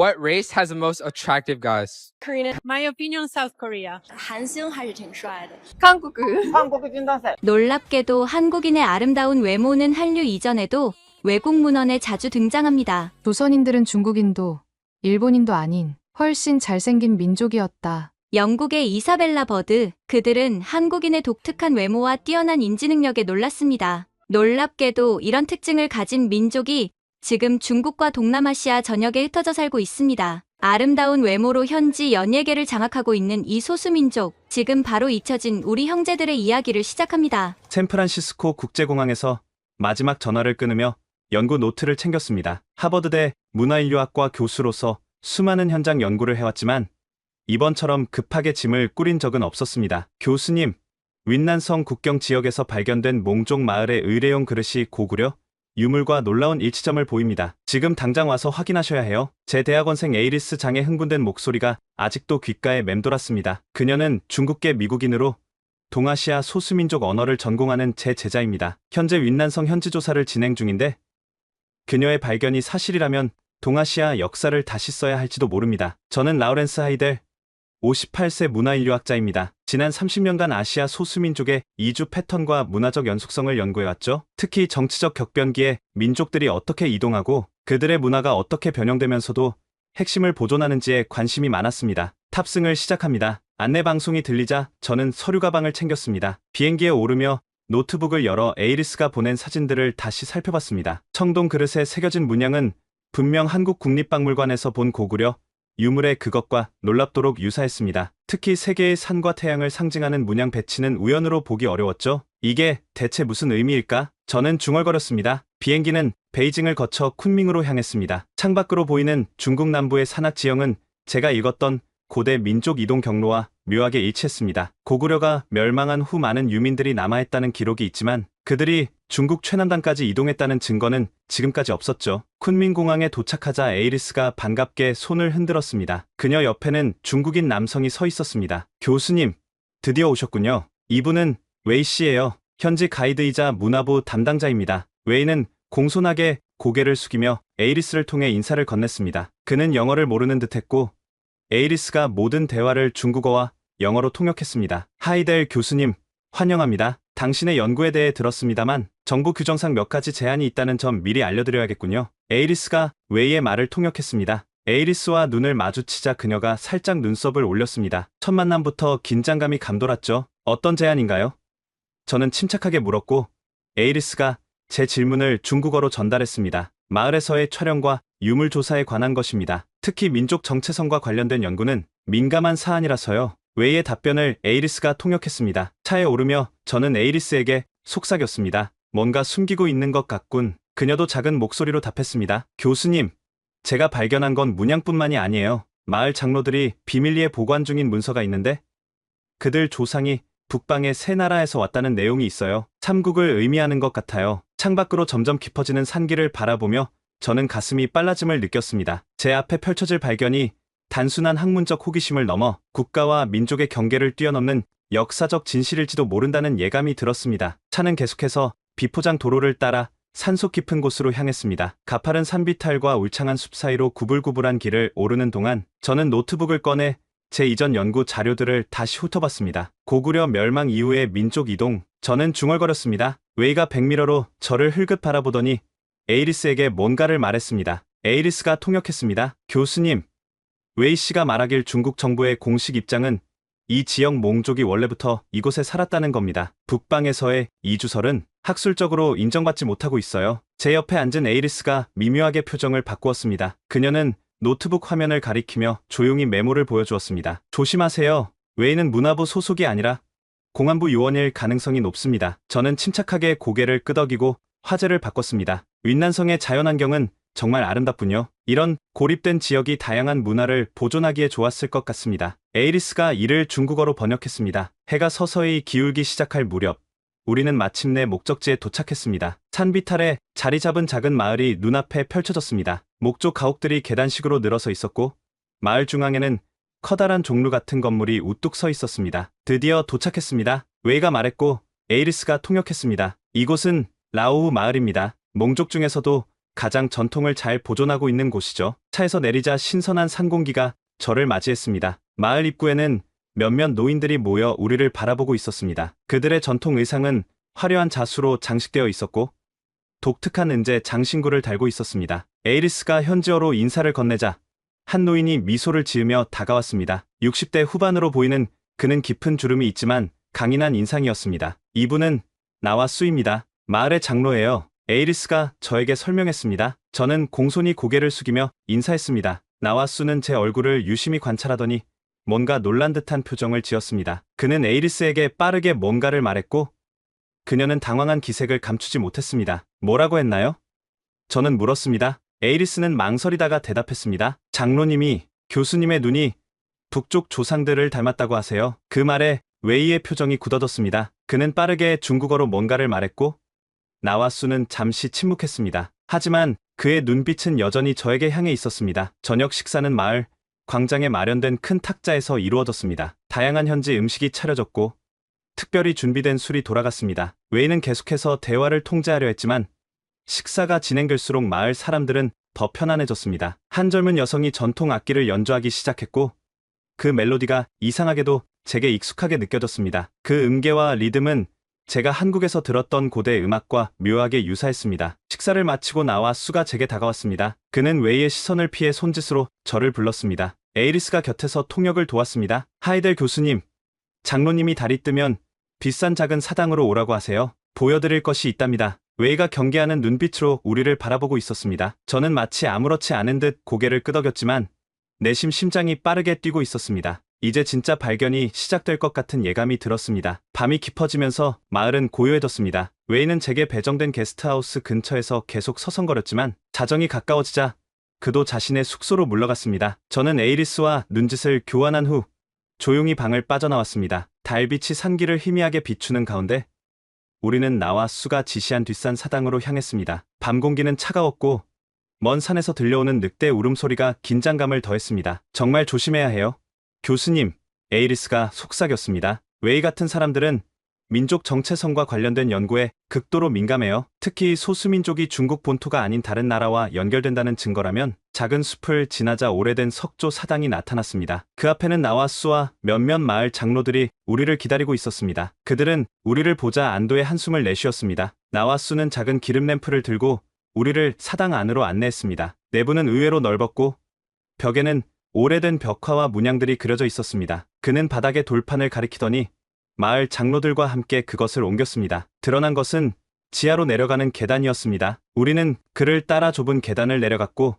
What race has the most attractive guys? Korean. My opinion, South Korea. 韩星还是挺帅的。 한국 찐다세. 놀랍게도 한국인의 아름다운 외모는 한류 이전에도 외국 문헌에 자주 등장합니다. 조선인들은 중국인도 일본인도 아닌 훨씬 잘생긴 민족이었다. 영국의 이사벨라 버드, 그들은 한국인의 독특한 외모와 뛰어난 인지 능력에 놀랐습니다. 놀랍게도 이런 특징을 가진 민족이 지금 중국과 동남아시아 전역에 흩어져 살고 있습니다. 아름다운 외모로 현지 연예계를 장악하고 있는 이 소수민족, 지금 바로 잊혀진 우리 형제들의 이야기를 시작합니다. 샌프란시스코 국제공항에서 마지막 전화를 끊으며 연구 노트를 챙겼습니다. 하버드대 문화인류학과 교수로서 수많은 현장 연구를 해왔지만 이번처럼 급하게 짐을 꾸린 적은 없었습니다. 교수님, 윈난성 국경 지역에서 발견된 몽족 마을의 의뢰용 그릇이 고구려, 유물과 놀라운 일치점을 보입니다. 지금 당장 와서 확인하셔야 해요. 제 대학원생 에이리스 장의 흥분된 목소리가 아직도 귓가에 맴돌았습니다. 그녀는 중국계 미국인으로 동아시아 소수민족 언어를 전공하는 제 제자입니다. 현재 윈난성 현지 조사를 진행 중인데 그녀의 발견이 사실이라면 동아시아 역사를 다시 써야 할지도 모릅니다. 저는 라우렌스 하이델, 58세 문화인류학자입니다. 지난 30년간 아시아 소수민족의 이주 패턴과 문화적 연속성을 연구해왔죠. 특히 정치적 격변기에 민족들이 어떻게 이동하고 그들의 문화가 어떻게 변형되면서도 핵심을 보존하는지에 관심이 많았습니다. 탑승을 시작합니다. 안내방송이 들리자 저는 서류 가방을 챙겼습니다. 비행기에 오르며 노트북을 열어 에이리스가 보낸 사진들을 다시 살펴봤습니다. 청동 그릇에 새겨진 문양은 분명 한국 국립박물관에서 본 고구려 유물의 그것과 놀랍도록 유사했습니다. 특히 세 개의 산과 태양을 상징하는 문양 배치는 우연으로 보기 어려웠죠. 이게 대체 무슨 의미일까? 저는 중얼거렸습니다. 비행기는 베이징을 거쳐 쿤밍으로 향했습니다. 창밖으로 보이는 중국 남부의 산악 지형은 제가 읽었던 고대 민족 이동 경로와 묘하게 일치했습니다. 고구려가 멸망한 후 많은 유민들이 남아있다는 기록이 있지만 그들이 중국 최남단까지 이동했다는 증거는 지금까지 없었죠. 쿤밍공항에 도착하자 에이리스가 반갑게 손을 흔들었습니다. 그녀 옆에는 중국인 남성이 서 있었습니다. 교수님, 드디어 오셨군요. 이분은 웨이 씨예요. 현지 가이드이자 문화부 담당자입니다. 웨이는 공손하게 고개를 숙이며 에이리스를 통해 인사를 건넸습니다. 그는 영어를 모르는 듯했고 에이리스가 모든 대화를 중국어와 영어로 통역했습니다. 하이델 교수님, 환영합니다. 당신의 연구에 대해 들었습니다만 정부 규정상 몇 가지 제한이 있다는 점 미리 알려드려야겠군요. 에이리스가 웨이의 말을 통역했습니다. 에이리스와 눈을 마주치자 그녀가 살짝 눈썹을 올렸습니다. 첫 만남부터 긴장감이 감돌았죠. 어떤 제안인가요? 저는 침착하게 물었고 에이리스가 제 질문을 중국어로 전달했습니다. 마을에서의 촬영과 유물 조사에 관한 것입니다. 특히 민족 정체성과 관련된 연구는 민감한 사안이라서요. 웨이의 답변을 에이리스가 통역했습니다. 차에 오르며 저는 에이리스에게 속삭였습니다. 뭔가 숨기고 있는 것 같군. 그녀도 작은 목소리로 답했습니다. 교수님, 제가 발견한 건 문양뿐만이 아니에요. 마을 장로들이 비밀리에 보관 중인 문서가 있는데 그들 조상이 북방의 세 나라에서 왔다는 내용이 있어요. 삼국을 의미하는 것 같아요. 창밖으로 점점 깊어지는 산길을 바라보며 저는 가슴이 빨라짐을 느꼈습니다. 제 앞에 펼쳐질 발견이 단순한 학문적 호기심을 넘어 국가와 민족의 경계를 뛰어넘는 역사적 진실일지도 모른다는 예감이 들었습니다. 차는 계속해서 비포장 도로를 따라 산속 깊은 곳으로 향했습니다. 가파른 산비탈과 울창한 숲 사이로 구불구불한 길을 오르는 동안 저는 노트북을 꺼내 제 이전 연구 자료들을 다시 훑어봤습니다. 고구려 멸망 이후의 민족 이동, 저는 중얼거렸습니다. 웨이가 백미러로 저를 흘끗 바라보더니 에이리스에게 뭔가를 말했습니다. 에이리스가 통역했습니다. 교수님, 웨이 씨가 말하길 중국 정부의 공식 입장은 이 지역 몽족이 원래부터 이곳에 살았다는 겁니다. 북방에서의 이주설은 학술적으로 인정받지 못하고 있어요. 제 옆에 앉은 에이리스가 미묘하게 표정을 바꾸었습니다. 그녀는 노트북 화면을 가리키며 조용히 메모를 보여주었습니다. 조심하세요. 웨이는 문화부 소속이 아니라 공안부 요원일 가능성이 높습니다. 저는 침착하게 고개를 끄덕이고 화제를 바꿨습니다. 윈난성의 자연환경은 정말 아름답군요. 이런 고립된 지역이 다양한 문화를 보존하기에 좋았을 것 같습니다. 에이리스가 이를 중국어로 번역했습니다. 해가 서서히 기울기 시작할 무렵 우리는 마침내 목적지에 도착했습니다. 산비탈에 자리 잡은 작은 마을이 눈앞에 펼쳐졌습니다. 목조 가옥들이 계단식으로 늘어서 있었고 마을 중앙에는 커다란 종루 같은 건물이 우뚝 서 있었습니다. 드디어 도착했습니다. 웨이가 말했고 에이리스가 통역했습니다. 이곳은 라오우 마을입니다. 몽족 중에서도 가장 전통을 잘 보존하고 있는 곳이죠. 차에서 내리자 신선한 산 공기가 저를 맞이했습니다. 마을 입구에는 몇몇 노인들이 모여 우리를 바라보고 있었습니다. 그들의 전통 의상은 화려한 자수로 장식되어 있었고 독특한 은재 장신구를 달고 있었습니다. 에이리스가 현지어로 인사를 건네자 한 노인이 미소를 지으며 다가왔습니다. 60대 후반으로 보이는 그는 깊은 주름이 있지만 강인한 인상이었습니다. 이분은 나와수입니다. 마을의 장로예요. 에이리스가 저에게 설명했습니다. 저는 공손히 고개를 숙이며 인사했습니다. 나와수는 제 얼굴을 유심히 관찰하더니 뭔가 놀란 듯한 표정을 지었습니다. 그는 에이리스에게 빠르게 뭔가를 말했고 그녀는 당황한 기색을 감추지 못했습니다. 뭐라고 했나요? 저는 물었습니다. 에이리스는 망설이다가 대답했습니다. 장로님이 교수님의 눈이 북쪽 조상들을 닮았다고 하세요. 그 말에 웨이의 표정이 굳어졌습니다. 그는 빠르게 중국어로 뭔가를 말했고 나와수는 잠시 침묵했습니다. 하지만 그의 눈빛은 여전히 저에게 향해 있었습니다. 저녁 식사는 마을 광장에 마련된 큰 탁자에서 이루어졌습니다. 다양한 현지 음식이 차려졌고 특별히 준비된 술이 돌아갔습니다. 웨이는 계속해서 대화를 통제하려 했지만 식사가 진행될수록 마을 사람들은 더 편안해졌습니다. 한 젊은 여성이 전통 악기를 연주하기 시작했고 그 멜로디가 이상하게도 제게 익숙하게 느껴졌습니다. 그 음계와 리듬은 제가 한국에서 들었던 고대 음악과 묘하게 유사했습니다. 식사를 마치고 나와수가 제게 다가왔습니다. 그는 웨이의 시선을 피해 손짓으로 저를 불렀습니다. 에이리스가 곁에서 통역을 도왔습니다. 하이델 교수님, 장로님이 달이 뜨면 비싼 작은 사당으로 오라고 하세요. 보여드릴 것이 있답니다. 웨이가 경계하는 눈빛으로 우리를 바라보고 있었습니다. 저는 마치 아무렇지 않은 듯 고개를 끄덕였지만 내심 심장이 빠르게 뛰고 있었습니다. 이제 진짜 발견이 시작될 것 같은 예감이 들었습니다. 밤이 깊어지면서 마을은 고요해졌습니다. 웨이는 제게 배정된 게스트하우스 근처에서 계속 서성거렸지만 자정이 가까워지자 그도 자신의 숙소로 물러갔습니다. 저는 에이리스와 눈짓을 교환한 후 조용히 방을 빠져나왔습니다. 달빛이 산길을 희미하게 비추는 가운데 우리는 나와수가 지시한 뒷산 사당으로 향했습니다. 밤 공기는 차가웠고 먼 산에서 들려오는 늑대 울음소리가 긴장감을 더했습니다. 정말 조심해야 해요. 교수님, 에이리스가 속삭였습니다. 웨이 같은 사람들은 민족 정체성과 관련된 연구에 극도로 민감해요. 특히 소수민족이 중국 본토가 아닌 다른 나라와 연결된다는 증거라면 작은 숲을 지나자 오래된 석조 사당이 나타났습니다. 그 앞에는 나와수와 몇몇 마을 장로들이 우리를 기다리고 있었습니다. 그들은 우리를 보자 안도의 한숨을 내쉬었습니다. 나와수는 작은 기름 램프를 들고 우리를 사당 안으로 안내했습니다. 내부는 의외로 넓었고 벽에는 오래된 벽화와 문양들이 그려져 있었습니다. 그는 바닥에 돌판을 가리키더니 마을 장로들과 함께 그것을 옮겼습니다. 드러난 것은 지하로 내려가는 계단이었습니다. 우리는 그를 따라 좁은 계단을 내려갔고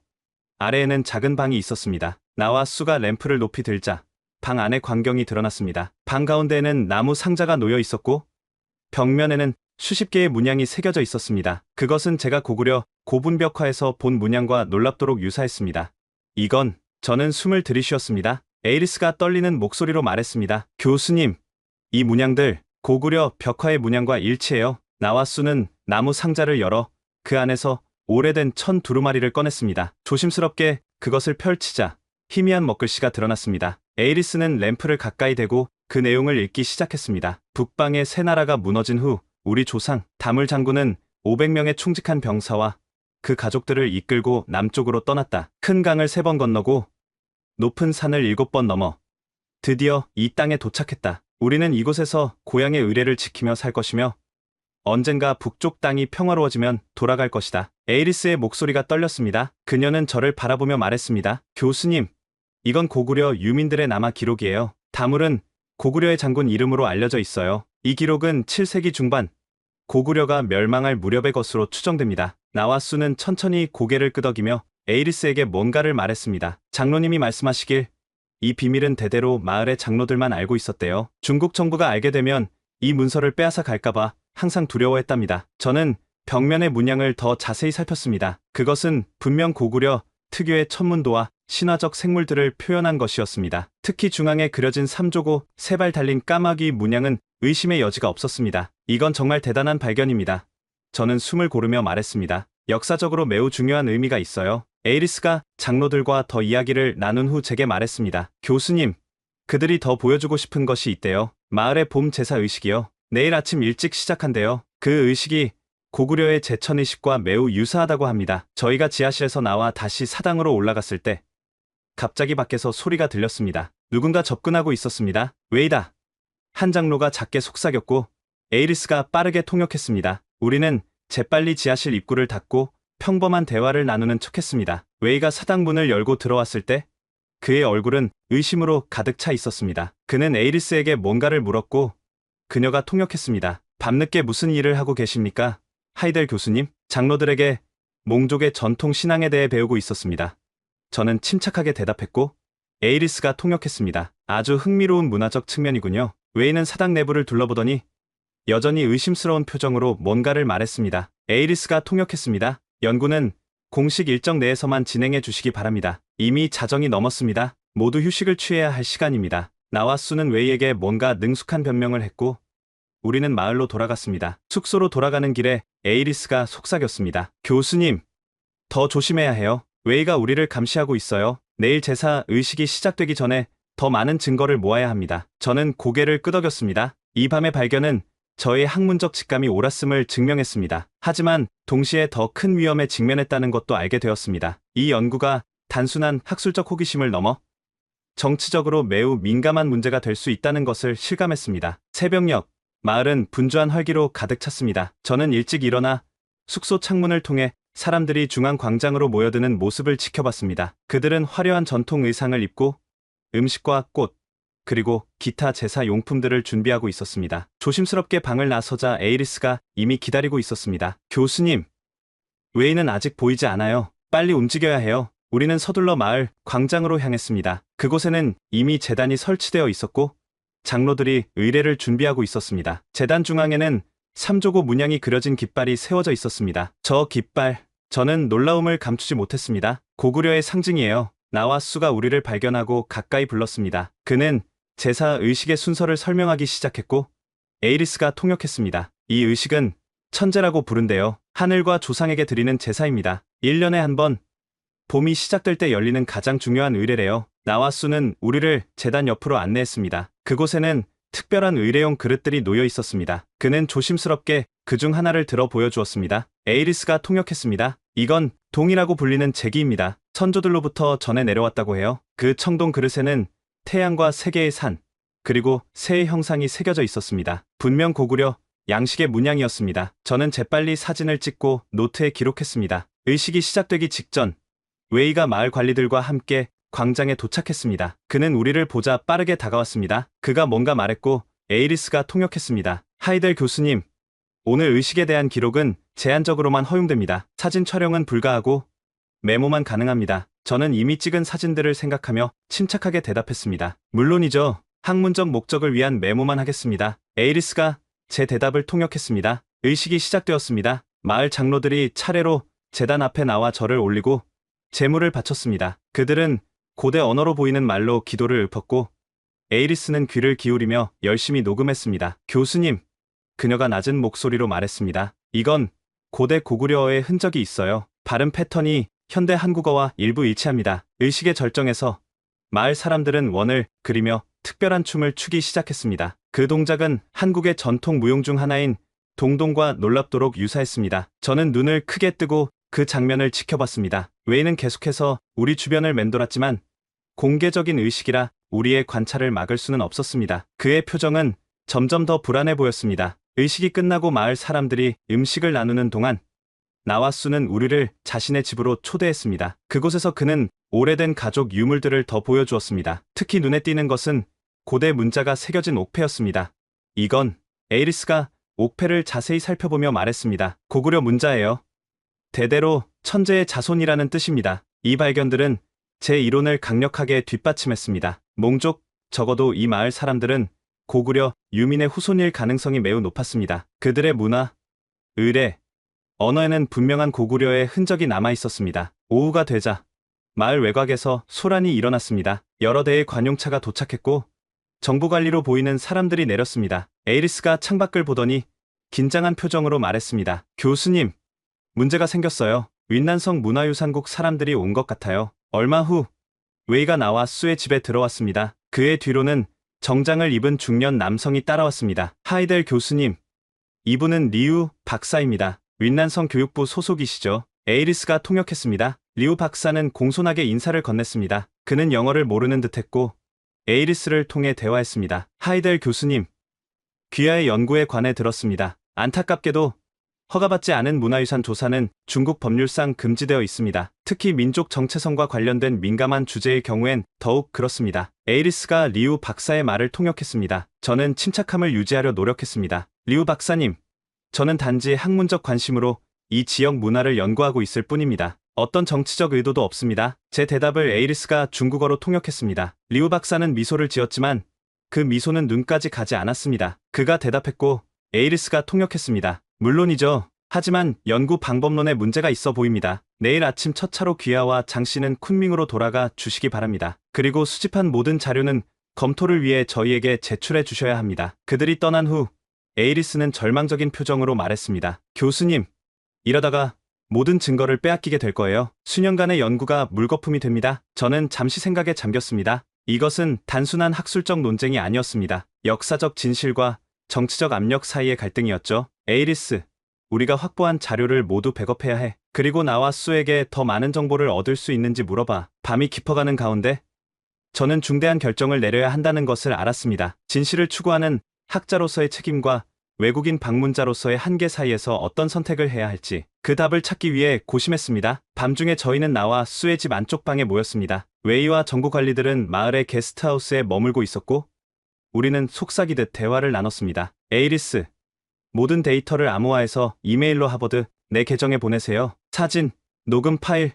아래에는 작은 방이 있었습니다. 나와수가 램프를 높이 들자 방 안의 광경이 드러났습니다. 방 가운데에는 나무 상자가 놓여 있었고 벽면에는 수십 개의 문양이 새겨져 있었습니다. 그것은 제가 고구려 고분벽화에서 본 문양과 놀랍도록 유사했습니다. 이건 저는 숨을 들이쉬었습니다. 에이리스가 떨리는 목소리로 말했습니다. 교수님, 이 문양들 고구려 벽화의 문양과 일치해요. 나와수는 나무 상자를 열어 그 안에서 오래된 천 두루마리를 꺼냈습니다. 조심스럽게 그것을 펼치자 희미한 먹글씨가 드러났습니다. 에이리스는 램프를 가까이 대고 그 내용을 읽기 시작했습니다. 북방의 새 나라가 무너진 후 우리 조상 다물 장군은 500명의 충직한 병사와 그 가족들을 이끌고 남쪽으로 떠났다. 큰 강을 3번 건너고 높은 산을 7번 넘어 드디어 이 땅에 도착했다. 우리는 이곳에서 고향의 의례를 지키며 살 것이며 언젠가 북쪽 땅이 평화로워지면 돌아갈 것이다. 에이리스의 목소리가 떨렸습니다. 그녀는 저를 바라보며 말했습니다. 교수님, 이건 고구려 유민들의 남아 기록이에요. 다물은 고구려의 장군 이름으로 알려져 있어요. 이 기록은 7세기 중반 고구려가 멸망할 무렵의 것으로 추정됩니다. 나와수는 천천히 고개를 끄덕이며 에이리스에게 뭔가를 말했습니다. 장로님이 말씀하시길 이 비밀은 대대로 마을의 장로들만 알고 있었대요. 중국 정부가 알게 되면 이 문서를 빼앗아 갈까봐 항상 두려워했답니다. 저는 벽면의 문양을 더 자세히 살폈습니다. 그것은 분명 고구려 특유의 천문도와 신화적 생물들을 표현한 것이었습니다. 특히 중앙에 그려진 삼조고 3발 달린 까마귀 문양은 의심의 여지가 없었습니다. 이건 정말 대단한 발견입니다. 저는 숨을 고르며 말했습니다. 역사적으로 매우 중요한 의미가 있어요. 에이리스가 장로들과 더 이야기를 나눈 후 제게 말했습니다. 교수님, 그들이 더 보여주고 싶은 것이 있대요. 마을의 봄 제사 의식이요. 내일 아침 일찍 시작한대요. 그 의식이 고구려의 제천의식과 매우 유사하다고 합니다. 저희가 지하실에서 나와 다시 사당으로 올라갔을 때 갑자기 밖에서 소리가 들렸습니다. 누군가 접근하고 있었습니다. 웨이다. 한 장로가 작게 속삭였고 에이리스가 빠르게 통역했습니다. 우리는 재빨리 지하실 입구를 닫고 평범한 대화를 나누는 척했습니다. 웨이가 사당 문을 열고 들어왔을 때 그의 얼굴은 의심으로 가득 차 있었습니다. 그는 에이리스에게 뭔가를 물었고 그녀가 통역했습니다. 밤늦게 무슨 일을 하고 계십니까? 하이델 교수님, 장로들에게 몽족의 전통 신앙에 대해 배우고 있었습니다. 저는 침착하게 대답했고 에이리스가 통역했습니다. 아주 흥미로운 문화적 측면이군요. 웨이는 사당 내부를 둘러보더니 여전히 의심스러운 표정으로 뭔가를 말했습니다. 에이리스가 통역했습니다. 연구는 공식 일정 내에서만 진행해 주시기 바랍니다. 이미 자정이 넘었습니다. 모두 휴식을 취해야 할 시간입니다. 나와 수는 웨이에게 뭔가 능숙한 변명을 했고 우리는 마을로 돌아갔습니다. 숙소로 돌아가는 길에 에이리스가 속삭였습니다. 교수님, 더 조심해야 해요. 웨이가 우리를 감시하고 있어요. 내일 제사 의식이 시작되기 전에 더 많은 증거를 모아야 합니다. 저는 고개를 끄덕였습니다. 이 밤의 발견은 저의 학문적 직감이 옳았음을 증명했습니다. 하지만 동시에 더 큰 위험에 직면했다는 것도 알게 되었습니다. 이 연구가 단순한 학술적 호기심을 넘어 정치적으로 매우 민감한 문제가 될 수 있다는 것을 실감했습니다. 새벽녘, 마을은 분주한 활기로 가득 찼습니다. 저는 일찍 일어나 숙소 창문을 통해 사람들이 중앙 광장으로 모여드는 모습을 지켜봤습니다. 그들은 화려한 전통 의상을 입고 음식과 꽃, 그리고 기타 제사 용품들을 준비하고 있었습니다. 조심스럽게 방을 나서자 에이리스가 이미 기다리고 있었습니다. 교수님, 웨이는 아직 보이지 않아요. 빨리 움직여야 해요. 우리는 서둘러 마을 광장으로 향했습니다. 그곳에는 이미 제단이 설치되어 있었고 장로들이 의례를 준비하고 있었습니다. 제단 중앙에는 삼조고 문양이 그려진 깃발이 세워져 있었습니다. 저 깃발, 저는 놀라움을 감추지 못했습니다. 고구려의 상징이에요. 나와 수가 우리를 발견하고 가까이 불렀습니다. 그는 제사 의식의 순서를 설명하기 시작했고 에이리스가 통역했습니다. 이 의식은 천제라고 부른대요. 하늘과 조상에게 드리는 제사입니다. 1년에 한 번, 봄이 시작될 때 열리는 가장 중요한 의례래요. 나와 수는 우리를 제단 옆으로 안내했습니다. 그곳에는 특별한 의례용 그릇들이 놓여 있었습니다. 그는 조심스럽게 그중 하나를 들어 보여주었습니다. 에이리스가 통역했습니다. 이건 동이라고 불리는 제기입니다. 선조들로부터 전해 내려왔다고 해요. 그 청동 그릇에는 태양과 세 개의 산, 그리고 새의 형상이 새겨져 있었습니다. 분명 고구려 양식의 문양이었습니다. 저는 재빨리 사진을 찍고 노트에 기록했습니다. 의식이 시작되기 직전 웨이가 마을 관리들과 함께 광장에 도착했습니다. 그는 우리를 보자 빠르게 다가왔습니다. 그가 뭔가 말했고 에이리스가 통역했습니다. 하이델 교수님, 오늘 의식에 대한 기록은 제한적으로만 허용됩니다. 사진 촬영은 불가하고 메모만 가능합니다. 저는 이미 찍은 사진들을 생각하며 침착하게 대답했습니다. 물론이죠. 학문적 목적을 위한 메모만 하겠습니다. 에이리스가 제 대답을 통역했습니다. 의식이 시작되었습니다. 마을 장로들이 차례로 제단 앞에 나와 절을 올리고 제물을 바쳤습니다. 그들은 고대 언어로 보이는 말로 기도를 읊었고 에이리스는 귀를 기울이며 열심히 녹음했습니다. 교수님, 그녀가 낮은 목소리로 말했습니다. 이건 고대 고구려어의 흔적이 있어요. 발음 패턴이 현대 한국어와 일부 일치합니다. 의식의 절정에서 마을 사람들은 원을 그리며 특별한 춤을 추기 시작했습니다. 그 동작은 한국의 전통 무용 중 하나인 동동과 놀랍도록 유사했습니다. 저는 눈을 크게 뜨고 그 장면을 지켜봤습니다. 웨이는 계속해서 우리 주변을 맴돌았지만 공개적인 의식이라 우리의 관찰을 막을 수는 없었습니다. 그의 표정은 점점 더 불안해 보였습니다. 의식이 끝나고 마을 사람들이 음식을 나누는 동안 나와 수는 우리를 자신의 집으로 초대했습니다. 그곳에서 그는 오래된 가족 유물들을 더 보여주었습니다. 특히 눈에 띄는 것은 고대 문자가 새겨진 옥패였습니다. 이건 에이리스가 옥패를 자세히 살펴보며 말했습니다. 고구려 문자예요. 대대로 천재의 자손이라는 뜻입니다. 이 발견들은 제 이론을 강력하게 뒷받침했습니다. 몽족, 적어도 이 마을 사람들은 고구려 유민의 후손일 가능성이 매우 높았습니다. 그들의 문화, 의례, 언어에는 분명한 고구려의 흔적이 남아 있었습니다. 오후가 되자 마을 외곽에서 소란이 일어났습니다. 여러 대의 관용차가 도착했고 정보관리로 보이는 사람들이 내렸습니다. 에이리스가 창밖을 보더니 긴장한 표정으로 말했습니다. 교수님, 문제가 생겼어요. 윈난성 문화유산국 사람들이 온 것 같아요. 얼마 후 웨이가 나와 수의 집에 들어왔습니다. 그의 뒤로는 정장을 입은 중년 남성이 따라왔습니다. 하이델 교수님, 이분은 리우 박사입니다. 윈난성 교육부 소속이시죠. 에이리스가 통역했습니다. 리우 박사는 공손하게 인사를 건넸습니다. 그는 영어를 모르는 듯했고 에이리스를 통해 대화했습니다. 하이델 교수님, 귀하의 연구에 관해 들었습니다. 안타깝게도 허가받지 않은 문화유산 조사는 중국 법률상 금지되어 있습니다. 특히 민족 정체성과 관련된 민감한 주제의 경우엔 더욱 그렇습니다. 에이리스가 리우 박사의 말을 통역했습니다. 저는 침착함을 유지하려 노력했습니다. 리우 박사님, 저는 단지 학문적 관심으로 이 지역 문화를 연구하고 있을 뿐입니다. 어떤 정치적 의도도 없습니다. 제 대답을 에이리스가 중국어로 통역했습니다. 리우 박사는 미소를 지었지만 그 미소는 눈까지 가지 않았습니다. 그가 대답했고 에이리스가 통역했습니다. 물론이죠. 하지만 연구 방법론에 문제가 있어 보입니다. 내일 아침 첫 차로 귀하와 장 씨는 쿤밍으로 돌아가 주시기 바랍니다. 그리고 수집한 모든 자료는 검토를 위해 저희에게 제출해 주셔야 합니다. 그들이 떠난 후 에이리스는 절망적인 표정으로 말했습니다. 교수님, 이러다가 모든 증거를 빼앗기게 될 거예요. 수년간의 연구가 물거품이 됩니다. 저는 잠시 생각에 잠겼습니다. 이것은 단순한 학술적 논쟁이 아니었습니다. 역사적 진실과 정치적 압력 사이의 갈등이었죠. 에이리스, 우리가 확보한 자료를 모두 백업해야 해. 그리고 나와 수에게 더 많은 정보를 얻을 수 있는지 물어봐. 밤이 깊어가는 가운데 저는 중대한 결정을 내려야 한다는 것을 알았습니다. 진실을 추구하는 학자로서의 책임과 외국인 방문자로서의 한계 사이에서 어떤 선택을 해야 할지 그 답을 찾기 위해 고심했습니다. 밤중에 저희는 나와 수의 집 안쪽 방에 모였습니다. 웨이와 정부 관리들은 마을의 게스트하우스에 머물고 있었고 우리는 속삭이듯 대화를 나눴습니다. 에이리스, 모든 데이터를 암호화해서 이메일로 하버드 내 계정에 보내세요. 사진, 녹음 파일,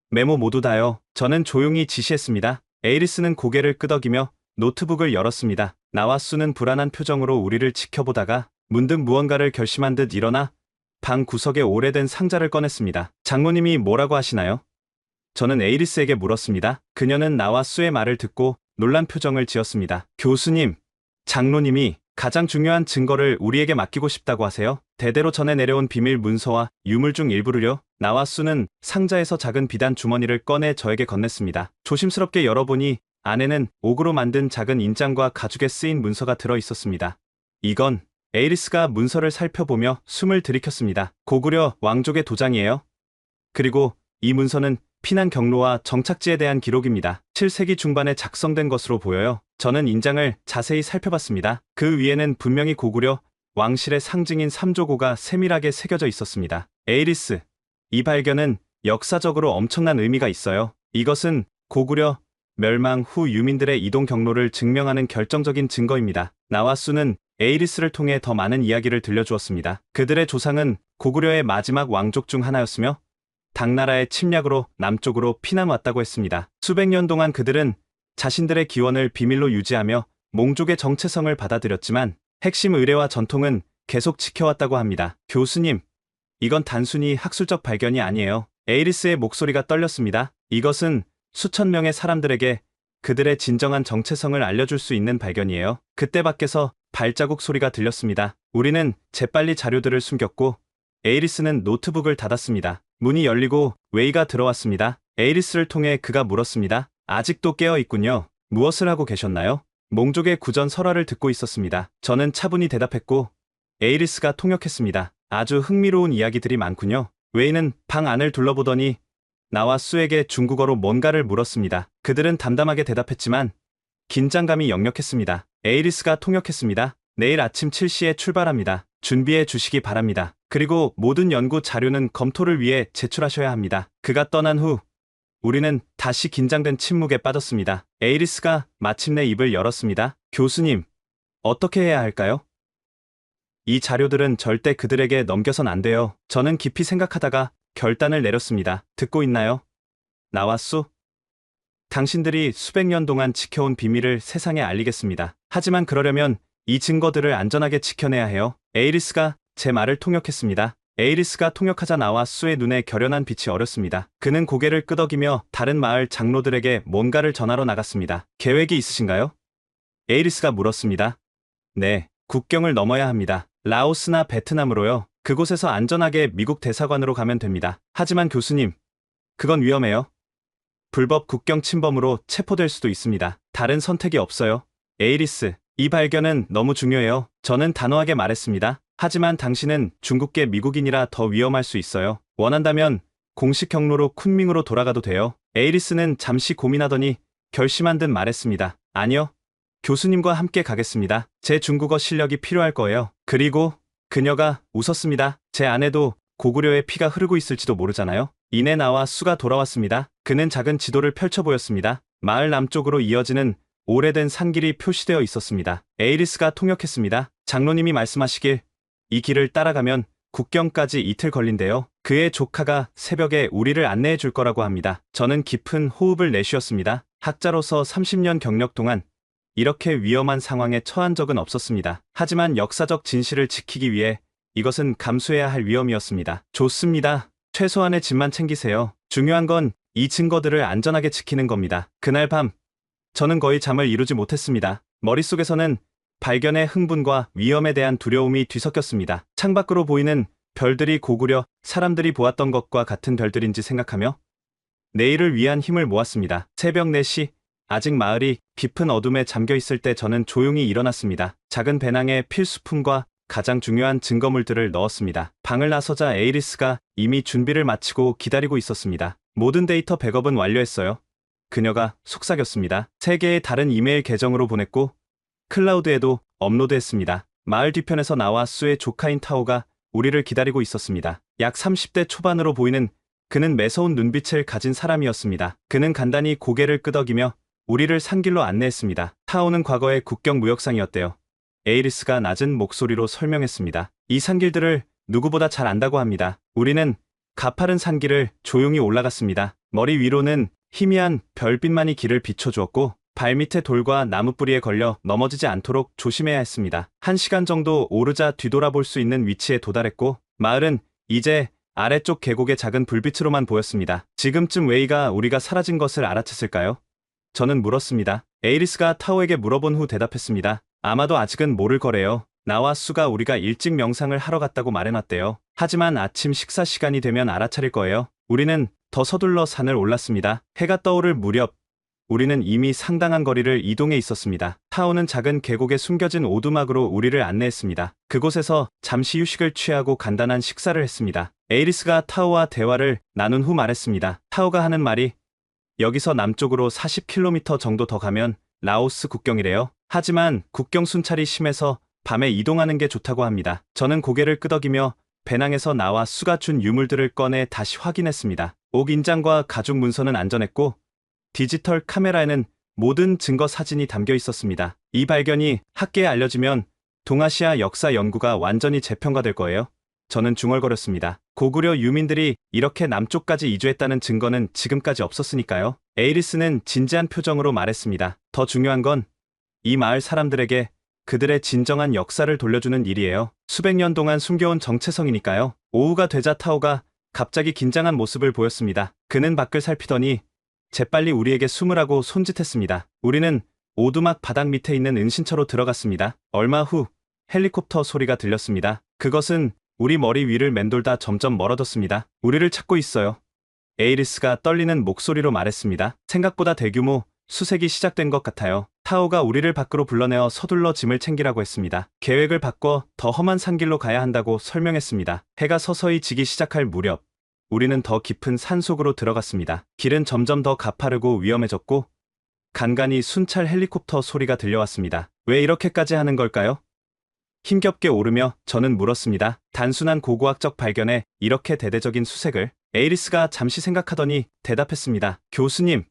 메모 모두 다요. 저는 조용히 지시했습니다. 에이리스는 고개를 끄덕이며 노트북을 열었습니다. 나와 수는 불안한 표정으로 우리를 지켜보다가 문득 무언가를 결심한 듯 일어나 방 구석에 오래된 상자를 꺼냈습니다. 장모님이 뭐라고 하시나요? 저는 에이리스에게 물었습니다. 그녀는 나와 수의 말을 듣고 놀란 표정을 지었습니다. 교수님, 장로님이 가장 중요한 증거를 우리에게 맡기고 싶다고 하세요. 대대로 전해 내려온 비밀 문서와 유물 중 일부를요. 나와 수는 상자에서 작은 비단 주머니를 꺼내 저에게 건넸습니다. 조심스럽게 열어보니 안에는 옥으로 만든 작은 인장과 가죽에 쓰인 문서가 들어 있었습니다. 이건 에이리스가 문서를 살펴보며 숨을 들이켰습니다. 고구려 왕족의 도장이에요. 그리고 이 문서는 피난 경로와 정착지에 대한 기록입니다. 7세기 중반에 작성된 것으로 보여요. 저는 인장을 자세히 살펴봤습니다. 그 위에는 분명히 고구려 왕실의 상징인 삼조고가 세밀하게 새겨져 있었습니다. 에이리스, 이 발견은 역사적으로 엄청난 의미가 있어요. 이것은 고구려 멸망 후 유민들의 이동 경로를 증명하는 결정적인 증거입니다. 나와 수는 에이리스를 통해 더 많은 이야기를 들려주었습니다. 그들의 조상은 고구려의 마지막 왕족 중 하나였으며 당나라의 침략으로 남쪽으로 피난 왔다고 했습니다. 수백 년 동안 그들은 자신들의 기원을 비밀로 유지하며 몽족의 정체성을 받아들였지만 핵심 의례와 전통은 계속 지켜왔다고 합니다. 교수님, 이건 단순히 학술적 발견이 아니에요. 에이리스의 목소리가 떨렸습니다. 이것은 수천 명의 사람들에게 그들의 진정한 정체성을 알려줄 수 있는 발견이에요. 그때 밖에서 발자국 소리가 들렸습니다. 우리는 재빨리 자료들을 숨겼고 에이리스는 노트북을 닫았습니다. 문이 열리고 웨이가 들어왔습니다. 에이리스를 통해 그가 물었습니다. 아직도 깨어 있군요. 무엇을 하고 계셨나요? 몽족의 구전 설화를 듣고 있었습니다. 저는 차분히 대답했고 에이리스가 통역했습니다. 아주 흥미로운 이야기들이 많군요. 웨이는 방 안을 둘러보더니 나와 수에게 중국어로 뭔가를 물었습니다. 그들은 담담하게 대답했지만 긴장감이 역력했습니다. 에이리스가 통역했습니다. 내일 아침 7시에 출발합니다. 준비해 주시기 바랍니다. 그리고 모든 연구 자료는 검토를 위해 제출하셔야 합니다. 그가 떠난 후 우리는 다시 긴장된 침묵에 빠졌습니다. 에이리스가 마침내 입을 열었습니다. 교수님, 어떻게 해야 할까요? 이 자료들은 절대 그들에게 넘겨선 안 돼요. 저는 깊이 생각하다가 결단을 내렸습니다. 듣고 있나요? 나와 수? 당신들이 수백 년 동안 지켜온 비밀을 세상에 알리겠습니다. 하지만 그러려면 이 증거들을 안전하게 지켜내야 해요. 에이리스가 제 말을 통역했습니다. 에이리스가 통역하자 나와 수의 눈에 결연한 빛이 어렸습니다. 그는 고개를 끄덕이며 다른 마을 장로들에게 뭔가를 전하러 나갔습니다. 계획이 있으신가요? 에이리스가 물었습니다. 네, 국경을 넘어야 합니다. 라오스나 베트남으로요. 그곳에서 안전하게 미국 대사관으로 가면 됩니다. 하지만 교수님, 그건 위험해요. 불법 국경 침범으로 체포될 수도 있습니다. 다른 선택이 없어요. 에이리스, 이 발견은 너무 중요해요. 저는 단호하게 말했습니다. 하지만 당신은 중국계 미국인이라 더 위험할 수 있어요. 원한다면 공식 경로로 쿤밍으로 돌아가도 돼요. 에이리스는 잠시 고민하더니 결심한 듯 말했습니다. 아니요. 교수님과 함께 가겠습니다. 제 중국어 실력이 필요할 거예요. 그리고 그녀가 웃었습니다. 제 안에도 고구려의 피가 흐르고 있을지도 모르잖아요. 이내 나와 수가 돌아왔습니다. 그는 작은 지도를 펼쳐 보였습니다. 마을 남쪽으로 이어지는 오래된 산길이 표시되어 있었습니다. 에이리스가 통역했습니다. 장로님이 말씀하시길 이 길을 따라가면 국경까지 이틀 걸린대요. 그의 조카가 새벽에 우리를 안내해 줄 거라고 합니다. 저는 깊은 호흡을 내쉬었습니다. 학자로서 30년 경력 동안 이렇게 위험한 상황에 처한 적은 없었습니다. 하지만 역사적 진실을 지키기 위해 이것은 감수해야 할 위험이었습니다. 좋습니다. 최소한의 짐만 챙기세요. 중요한 건 이 증거들을 안전하게 지키는 겁니다. 그날 밤 저는 거의 잠을 이루지 못했습니다. 머릿속에서는 발견의 흥분과 위험에 대한 두려움이 뒤섞였습니다. 창밖으로 보이는 별들이 고구려 사람들이 보았던 것과 같은 별들인지 생각하며 내일을 위한 힘을 모았습니다. 새벽 4시, 아직 마을이 깊은 어둠에 잠겨 있을 때 저는 조용히 일어났습니다. 작은 배낭에 필수품과 가장 중요한 증거물들을 넣었습니다. 방을 나서자 에이리스가 이미 준비를 마치고 기다리고 있었습니다. 모든 데이터 백업은 완료했어요. 그녀가 속삭였습니다. 3개의 다른 이메일 계정으로 보냈고 클라우드에도 업로드했습니다. 마을 뒤편에서 나와 수의 조카인 타오가 우리를 기다리고 있었습니다. 약 30대 초반으로 보이는 그는 매서운 눈빛을 가진 사람이었습니다. 그는 간단히 고개를 끄덕이며 우리를 산길로 안내했습니다. 타오는 과거의 국경 무역상이었대요. 에이리스가 낮은 목소리로 설명했습니다. 이 산길들을 누구보다 잘 안다고 합니다. 우리는 가파른 산길을 조용히 올라갔습니다. 머리 위로는 희미한 별빛만이 길을 비춰주었고 발밑에 돌과 나무뿌리에 걸려 넘어지지 않도록 조심해야 했습니다. 1시간 정도 오르자 뒤돌아볼 수 있는 위치에 도달했고 마을은 이제 아래쪽 계곡의 작은 불빛으로만 보였습니다. 지금쯤 웨이가 우리가 사라진 것을 알아챘을까요? 저는 물었습니다. 에이리스가 타오에게 물어본 후 대답했습니다. 아마도 아직은 모를 거래요. 나와 수가 우리가 일찍 명상을 하러 갔다고 말해놨대요. 하지만 아침 식사 시간이 되면 알아차릴 거예요. 우리는 더 서둘러 산을 올랐습니다. 해가 떠오를 무렵 우리는 이미 상당한 거리를 이동해 있었습니다. 타오는 작은 계곡에 숨겨진 오두막으로 우리를 안내했습니다. 그곳에서 잠시 휴식을 취하고 간단한 식사를 했습니다. 에이리스가 타오와 대화를 나눈 후 말했습니다. 타오가 하는 말이 여기서 남쪽으로 40km 정도 더 가면 라오스 국경이래요. 하지만 국경 순찰이 심해서 밤에 이동하는 게 좋다고 합니다. 저는 고개를 끄덕이며 배낭에서 나와 수가 준 유물들을 꺼내 다시 확인했습니다. 옥 인장과 가죽 문서는 안전했고 디지털 카메라에는 모든 증거 사진이 담겨 있었습니다. 이 발견이 학계에 알려지면 동아시아 역사 연구가 완전히 재평가될 거예요. 저는 중얼거렸습니다. 고구려 유민들이 이렇게 남쪽까지 이주했다는 증거는 지금까지 없었으니까요. 에이리스는 진지한 표정으로 말했습니다. 더 중요한 건 이 마을 사람들에게 그들의 진정한 역사를 돌려주는 일이에요. 수백 년 동안 숨겨온 정체성이니까요. 오후가 되자 타오가 갑자기 긴장한 모습을 보였습니다. 그는 밖을 살피더니 재빨리 우리에게 숨으라고 손짓했습니다. 우리는 오두막 바닥 밑에 있는 은신처로 들어갔습니다. 얼마 후 헬리콥터 소리가 들렸습니다. 그것은 우리 머리 위를 맴돌다 점점 멀어졌습니다. 우리를 찾고 있어요. 에이리스가 떨리는 목소리로 말했습니다. 생각보다 대규모 수색이 시작된 것 같아요. 타오가 우리를 밖으로 불러내어 서둘러 짐을 챙기라고 했습니다. 계획을 바꿔 더 험한 산길로 가야 한다고 설명했습니다. 해가 서서히 지기 시작할 무렵 우리는 더 깊은 산속으로 들어갔습니다. 길은 점점 더 가파르고 위험해졌고 간간히 순찰 헬리콥터 소리가 들려왔습니다. 왜 이렇게까지 하는 걸까요? 힘겹게 오르며 저는 물었습니다. 단순한 고고학적 발견에 이렇게 대대적인 수색을? 에이리스가 잠시 생각하더니 대답했습니다. 교수님,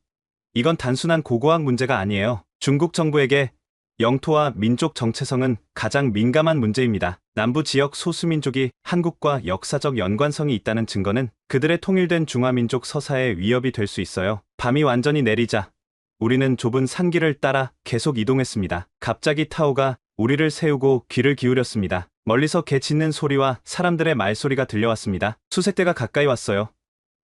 이건 단순한 고고학 문제가 아니에요. 중국 정부에게 영토와 민족 정체성은 가장 민감한 문제입니다. 남부 지역 소수민족이 한국과 역사적 연관성이 있다는 증거는 그들의 통일된 중화민족 서사에 위협이 될 수 있어요. 밤이 완전히 내리자 우리는 좁은 산길을 따라 계속 이동했습니다. 갑자기 타오가 우리를 세우고 귀를 기울였습니다. 멀리서 개 짖는 소리와 사람들의 말소리가 들려왔습니다. 수색대가 가까이 왔어요.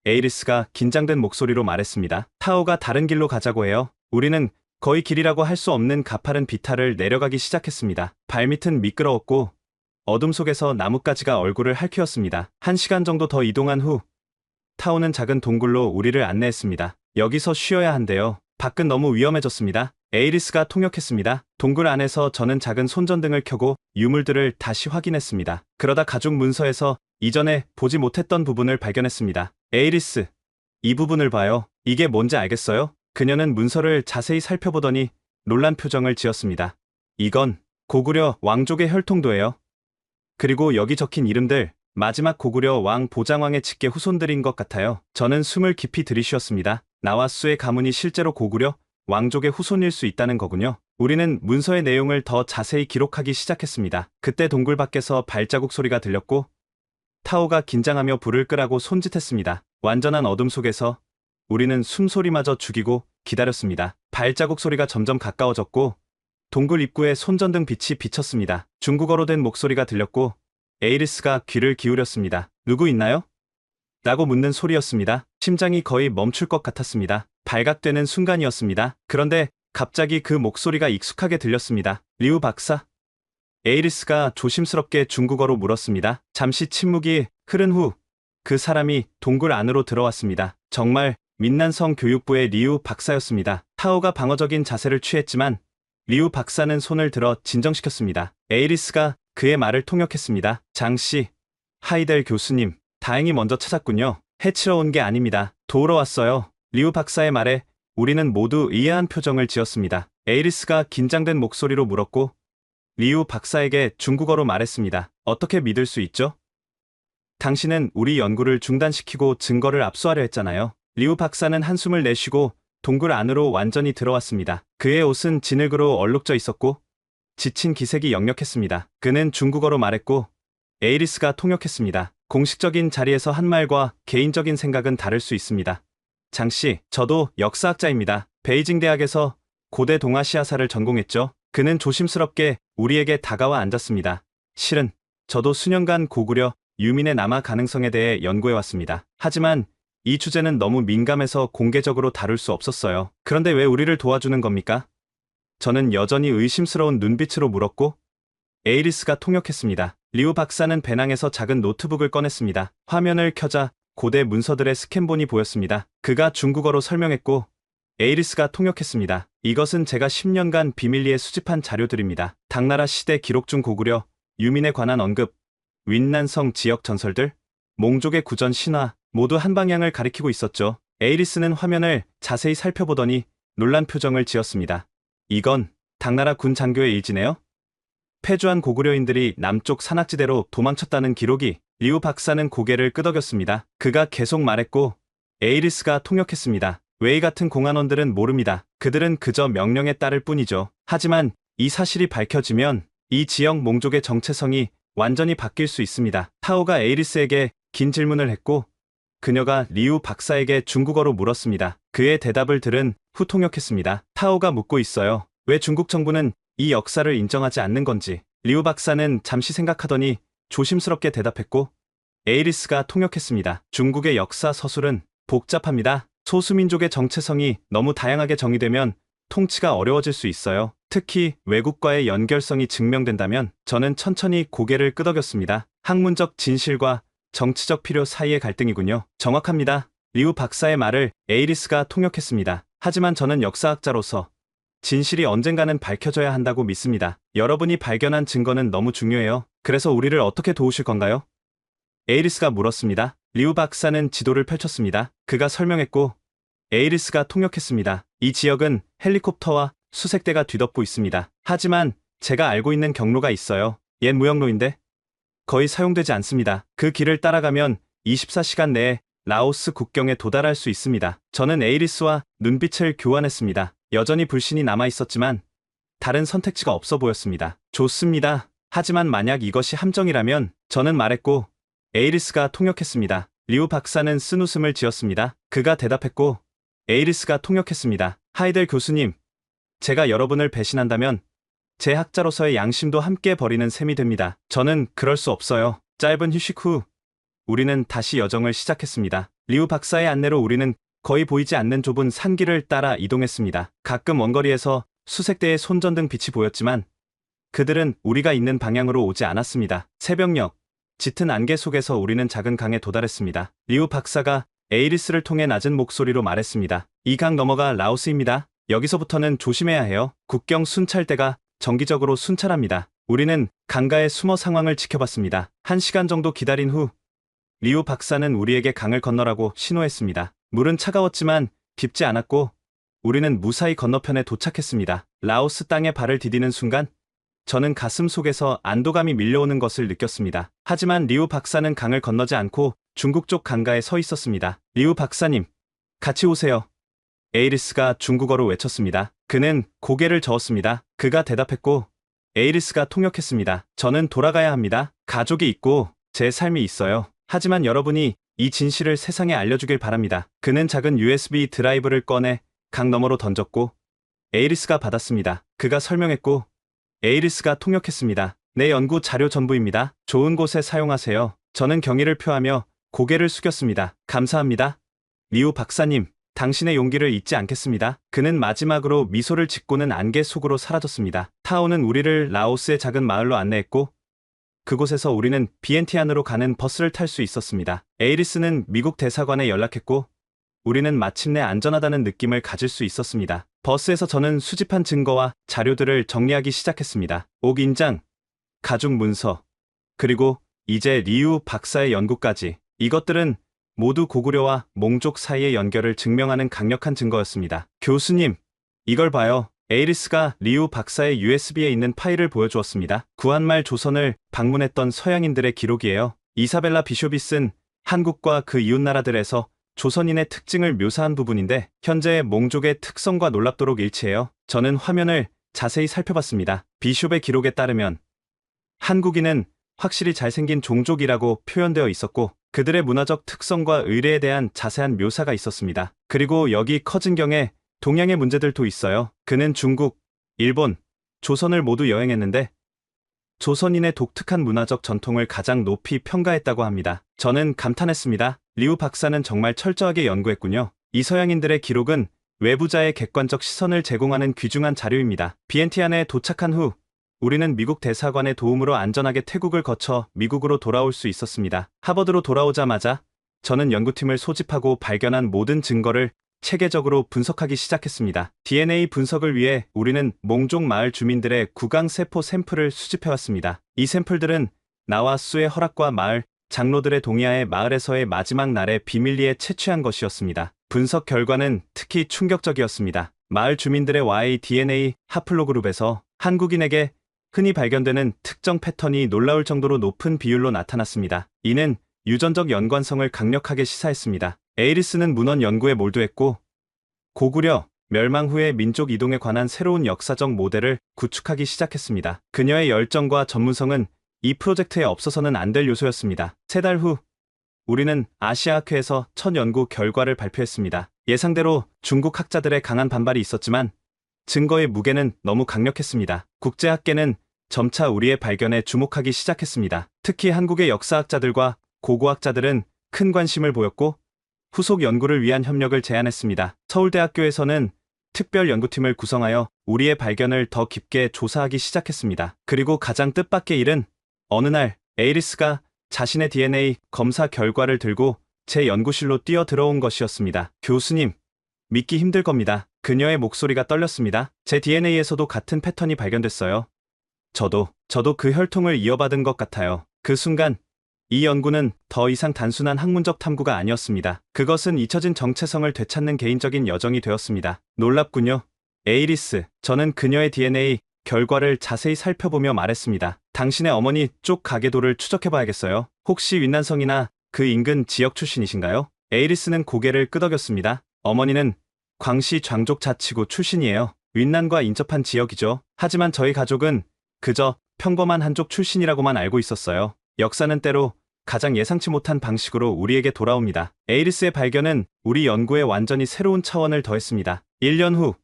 에이리스가 긴장된 목소리로 말했습니다. 타오가 다른 길로 가자고 해요. 우리는 거의 길이라고 할 수 없는 가파른 비탈을 내려가기 시작했습니다. 발밑은 미끄러웠고 어둠 속에서 나뭇가지가 얼굴을 핥히었습니다. 1시간 정도 더 이동한 후 타오는 작은 동굴로 우리를 안내했습니다. 여기서 쉬어야 한대요. 밖은 너무 위험해졌습니다. 에이리스가 통역했습니다. 동굴 안에서 저는 작은 손전등을 켜고 유물들을 다시 확인했습니다. 그러다 가죽 문서에서 이전에 보지 못했던 부분을 발견했습니다. 에이리스, 이 부분을 봐요. 이게 뭔지 알겠어요? 그녀는 문서를 자세히 살펴보더니 놀란 표정을 지었습니다. 이건 고구려 왕족의 혈통도예요. 그리고 여기 적힌 이름들, 마지막 고구려 왕 보장왕의 직계 후손들인 것 같아요. 저는 숨을 깊이 들이쉬었습니다. 나와 수의 가문이 실제로 고구려 왕족의 후손일 수 있다는 거군요. 우리는 문서의 내용을 더 자세히 기록하기 시작했습니다. 그때 동굴 밖에서 발자국 소리가 들렸고 타오가 긴장하며 불을 끄라고 손짓했습니다. 완전한 어둠 속에서 우리는 숨소리마저 죽이고 기다렸습니다. 발자국 소리가 점점 가까워졌고 동굴 입구에 손전등 빛이 비쳤습니다. 중국어로 된 목소리가 들렸고 에이리스가 귀를 기울였습니다. 누구 있나요? 라고 묻는 소리였습니다. 심장이 거의 멈출 것 같았습니다. 발각되는 순간이었습니다. 그런데 갑자기 그 목소리가 익숙하게 들렸습니다. 리우 박사? 에이리스가 조심스럽게 중국어로 물었습니다. 잠시 침묵이 흐른 후 그 사람이 동굴 안으로 들어왔습니다. 정말 민난성 교육부의 리우 박사였습니다. 타오가 방어적인 자세를 취했지만 리우 박사는 손을 들어 진정시켰습니다. 에이리스가 그의 말을 통역했습니다. 장씨, 하이델 교수님, 다행히 먼저 찾았군요. 해치러 온 게 아닙니다. 도우러 왔어요. 리우 박사의 말에 우리는 모두 의아한 표정을 지었습니다. 에이리스가 긴장된 목소리로 물었고 리우 박사에게 중국어로 말했습니다. 어떻게 믿을 수 있죠? 당신은 우리 연구를 중단시키고 증거를 압수하려 했잖아요. 리우 박사는 한숨을 내쉬고 동굴 안으로 완전히 들어왔습니다. 그의 옷은 진흙으로 얼룩져 있었고 지친 기색이 역력했습니다. 그는 중국어로 말했고 에이리스가 통역했습니다. 공식적인 자리에서 한 말과 개인적인 생각은 다를 수 있습니다. 장씨, 저도 역사학자입니다. 베이징 대학에서 고대 동아시아사를 전공했죠. 그는 조심스럽게 우리에게 다가와 앉았습니다. 실은 저도 수년간 고구려 유민의 남하 가능성에 대해 연구해왔습니다. 하지만 이 주제는 너무 민감해서 공개적으로 다룰 수 없었어요. 그런데 왜 우리를 도와주는 겁니까? 저는 여전히 의심스러운 눈빛으로 물었고 에이리스가 통역했습니다. 리우 박사는 배낭에서 작은 노트북을 꺼냈습니다. 화면을 켜자 고대 문서들의 스캔본이 보였습니다. 그가 중국어로 설명했고 에이리스가 통역했습니다. 이것은 제가 10년간 비밀리에 수집한 자료들입니다. 당나라 시대 기록 중 고구려 유민에 관한 언급, 윈난성 지역 전설들, 몽족의 구전 신화 모두 한 방향을 가리키고 있었죠. 에이리스는 화면을 자세히 살펴보더니 놀란 표정을 지었습니다. 이건 당나라 군 장교의 일지네요. 패주한 고구려인들이 남쪽 산악지대로 도망쳤다는 기록이. 리우 박사는 고개를 끄덕였습니다. 그가 계속 말했고 에이리스가 통역했습니다. 웨이 같은 공안원들은 모릅니다. 그들은 그저 명령에 따를 뿐이죠. 하지만 이 사실이 밝혀지면 이 지역 몽족의 정체성이 완전히 바뀔 수 있습니다. 타오가 에이리스에게 긴 질문을 했고 그녀가 리우 박사에게 중국어로 물었습니다. 그의 대답을 들은 후 통역했습니다. 타오가 묻고 있어요. 왜 중국 정부는 이 역사를 인정하지 않는 건지. 리우 박사는 잠시 생각하더니 조심스럽게 대답했고 에이리스가 통역했습니다. 중국의 역사 서술은 복잡합니다. 소수민족의 정체성이 너무 다양하게 정의되면 통치가 어려워질 수 있어요. 특히 외국과의 연결성이 증명된다면. 저는 천천히 고개를 끄덕였습니다. 학문적 진실과 정치적 필요 사이의 갈등이군요. 정확합니다. 리우 박사의 말을 에이리스가 통역했습니다. 하지만 저는 역사학자로서 진실이 언젠가는 밝혀져야 한다고 믿습니다. 여러분이 발견한 증거는 너무 중요해요. 그래서 우리를 어떻게 도우실 건가요? 에이리스가 물었습니다. 리우 박사는 지도를 펼쳤습니다. 그가 설명했고 에이리스가 통역했습니다. 이 지역은 헬리콥터와 수색대가 뒤덮고 있습니다. 하지만 제가 알고 있는 경로가 있어요. 옛 무역로인데 거의 사용되지 않습니다. 그 길을 따라가면 24시간 내에 라오스 국경에 도달할 수 있습니다. 저는 에이리스와 눈빛을 교환했습니다. 여전히 불신이 남아있었지만 다른 선택지가 없어 보였습니다. 좋습니다. 하지만 만약 이것이 함정이라면. 저는 말했고 에이리스가 통역했습니다. 리우 박사는 쓴웃음을 지었습니다. 그가 대답했고 에이리스가 통역했습니다. 하이델 교수님, 제가 여러분을 배신한다면 제 학자로서의 양심도 함께 버리는 셈이 됩니다. 저는 그럴 수 없어요. 짧은 휴식 후 우리는 다시 여정을 시작했습니다. 리우 박사의 안내로 우리는 거의 보이지 않는 좁은 산길을 따라 이동했습니다. 가끔 원거리에서 수색대의 손전등 빛이 보였지만 그들은 우리가 있는 방향으로 오지 않았습니다. 새벽녘, 짙은 안개 속에서 우리는 작은 강에 도달했습니다. 리우 박사가 에이리스를 통해 낮은 목소리로 말했습니다. 이 강 너머가 라오스입니다. 여기서부터는 조심해야 해요. 국경 순찰대가 정기적으로 순찰합니다. 우리는 강가에 숨어 상황을 지켜봤습니다. 1시간 정도 기다린 후 리우 박사는 우리에게 강을 건너라고 신호했습니다. 물은 차가웠지만 깊지 않았고 우리는 무사히 건너편에 도착했습니다. 라오스 땅에 발을 디디는 순간 저는 가슴 속에서 안도감이 밀려오는 것을 느꼈습니다. 하지만 리우 박사는 강을 건너지 않고 중국 쪽 강가에 서 있었습니다. 리우 박사님, 같이 오세요. 에이리스가 중국어로 외쳤습니다. 그는 고개를 저었습니다. 그가 대답했고 에이리스가 통역했습니다. 저는 돌아가야 합니다. 가족이 있고 제 삶이 있어요. 하지만 여러분이 이 진실을 세상에 알려주길 바랍니다. 그는 작은 USB 드라이브를 꺼내 강 너머로 던졌고 에이리스가 받았습니다. 그가 설명했고 에이리스가 통역했습니다. 내 연구 자료 전부입니다. 좋은 곳에 사용하세요. 저는 경의를 표하며 고개를 숙였습니다. 감사합니다. 리우 박사님, 당신의 용기를 잊지 않겠습니다. 그는 마지막으로 미소를 짓고는 안개 속으로 사라졌습니다. 타오는 우리를 라오스의 작은 마을로 안내했고 그곳에서 우리는 비엔티안으로 가는 버스를 탈 수 있었습니다. 에이리스는 미국 대사관에 연락했고 우리는 마침내 안전하다는 느낌을 가질 수 있었습니다. 버스에서 저는 수집한 증거와 자료들을 정리하기 시작했습니다. 옥 인장, 가족 문서, 그리고 이제 리우 박사의 연구까지. 이것들은 모두 고구려와 몽족 사이의 연결을 증명하는 강력한 증거였습니다. 교수님, 이걸 봐요. 에이리스가 리우 박사의 USB에 있는 파일을 보여주었습니다. 구한말 조선을 방문했던 서양인들의 기록이에요. 이사벨라 비숍이 쓴 한국과 그 이웃나라들에서 조선인의 특징을 묘사한 부분인데 현재의 몽족의 특성과 놀랍도록 일치해요. 저는 화면을 자세히 살펴봤습니다. 비숍의 기록에 따르면 한국인은 확실히 잘생긴 종족이라고 표현되어 있었고 그들의 문화적 특성과 의례에 대한 자세한 묘사가 있었습니다. 그리고 여기 커진경에 동양의 문제들도 있어요. 그는 중국, 일본, 조선을 모두 여행했는데 조선인의 독특한 문화적 전통을 가장 높이 평가했다고 합니다. 저는 감탄했습니다. 리우 박사는 정말 철저하게 연구했군요. 이 서양인들의 기록은 외부자의 객관적 시선을 제공하는 귀중한 자료입니다. 비엔티안에 도착한 후 우리는 미국 대사관의 도움으로 안전하게 태국을 거쳐 미국으로 돌아올 수 있었습니다. 하버드로 돌아오자마자 저는 연구팀을 소집하고 발견한 모든 증거를 체계적으로 분석하기 시작했습니다. DNA 분석을 위해 우리는 몽족 마을 주민들의 구강세포 샘플을 수집해왔습니다. 이 샘플들은 나와 수의 허락과 마을 장로들의 동의하에 마을에서의 마지막 날에 비밀리에 채취한 것이었습니다. 분석 결과는 특히 충격적이었습니다. 마을 주민들의 Y DNA 하플로그룹에서 한국인에게 흔히 발견되는 특정 패턴이 놀라울 정도로 높은 비율로 나타났습니다. 이는 유전적 연관성을 강력하게 시사했습니다. 에이리스는 문헌 연구에 몰두했고 고구려 멸망 후의 민족 이동에 관한 새로운 역사적 모델을 구축하기 시작했습니다. 그녀의 열정과 전문성은 이 프로젝트에 없어서는 안 될 요소였습니다. 3달 후 우리는 아시아학회에서 첫 연구 결과를 발표했습니다. 예상대로 중국 학자들의 강한 반발이 있었지만 증거의 무게는 너무 강력했습니다. 국제학계는 점차 우리의 발견에 주목하기 시작했습니다. 특히 한국의 역사학자들과 고고학자들은 큰 관심을 보였고 후속 연구를 위한 협력을 제안했습니다. 서울대학교에서는 특별 연구팀을 구성하여 우리의 발견을 더 깊게 조사하기 시작했습니다. 그리고 가장 뜻밖의 일은 어느 날 에이리스가 자신의 DNA 검사 결과를 들고 제 연구실로 뛰어 들어온 것이었습니다. 교수님, 믿기 힘들 겁니다. 그녀의 목소리가 떨렸습니다. 제 DNA에서도 같은 패턴이 발견됐어요. 저도 그 혈통을 이어받은 것 같아요. 그 순간 이 연구는 더 이상 단순한 학문적 탐구가 아니었습니다. 그것은 잊혀진 정체성을 되찾는 개인적인 여정이 되었습니다. 놀랍군요. 에이리스, 저는 그녀의 DNA 결과를 자세히 살펴보며 말했습니다. 당신의 어머니 쪽 가계도를 추적해봐야겠어요. 혹시 윈난성이나 그 인근 지역 출신이신가요? 에이리스는 고개를 끄덕였습니다. 어머니는 광시 장족 자치구 출신이에요. 윈난과 인접한 지역이죠. 하지만 저희 가족은 그저 평범한 한족 출신이라고만 알고 있었어요. 역사는 때로 가장 예상치 못한 방식으로 우리에게 돌아옵니다. 에이리스의 발견은 우리 연구에 완전히 새로운 차원을 더했습니다. 1년 후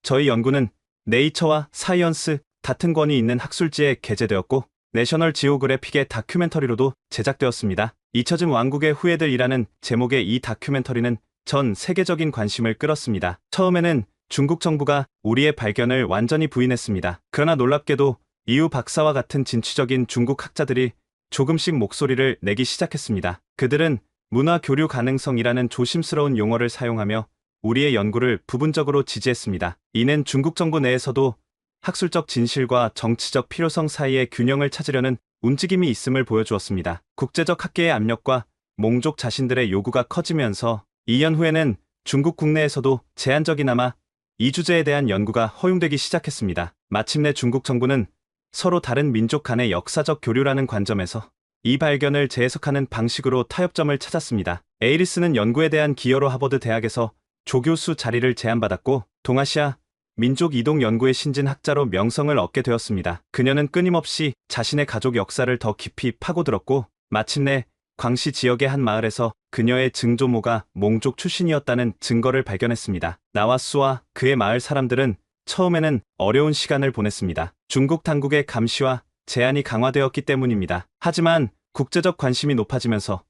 저희 연구는 네이처와 사이언스 같은 권위 있는 학술지에 게재되었고 내셔널 지오그래픽의 다큐멘터리로도 제작되었습니다. 잊혀진 왕국의 후예들이라는 제목의 이 다큐멘터리는 전 세계적인 관심을 끌었습니다. 처음에는 중국 정부가 우리의 발견을 완전히 부인했습니다. 그러나 놀랍게도 리우 박사와 같은 진취적인 중국 학자들이 조금씩 목소리를 내기 시작했습니다. 그들은 문화 교류 가능성이라는 조심스러운 용어를 사용하며 우리의 연구를 부분적으로 지지했습니다. 이는 중국 정부 내에서도 학술적 진실과 정치적 필요성 사이의 균형을 찾으려는 움직임이 있음을 보여주었습니다. 국제적 학계의 압력과 몽족 자신들의 요구가 커지면서 2년 후에는 중국 국내에서도 제한적이나마 이 주제에 대한 연구가 허용되기 시작했습니다. 마침내 중국 정부는 서로 다른 민족 간의 역사적 교류라는 관점에서 이 발견을 재해석하는 방식으로 타협점을 찾았습니다. 에이리스는 연구에 대한 기여로 하버드 대학에서 조교수 자리를 제안받았고 동아시아 민족 이동 연구의 신진 학자로 명성을 얻게 되었습니다. 그녀는 끊임없이 자신의 가족 역사를 더 깊이 파고들었고 마침내 광시 지역의 한 마을에서 그녀의 증조모가 몽족 출신이었다는 증거를 발견했습니다. 나와수와 그의 마을 사람들은 처음에는 어려운 시간을 보냈습니다. 중국 당국의 감시와 제한이 강화되었기 때문입니다. 하지만 국제적 관심이 높아지면서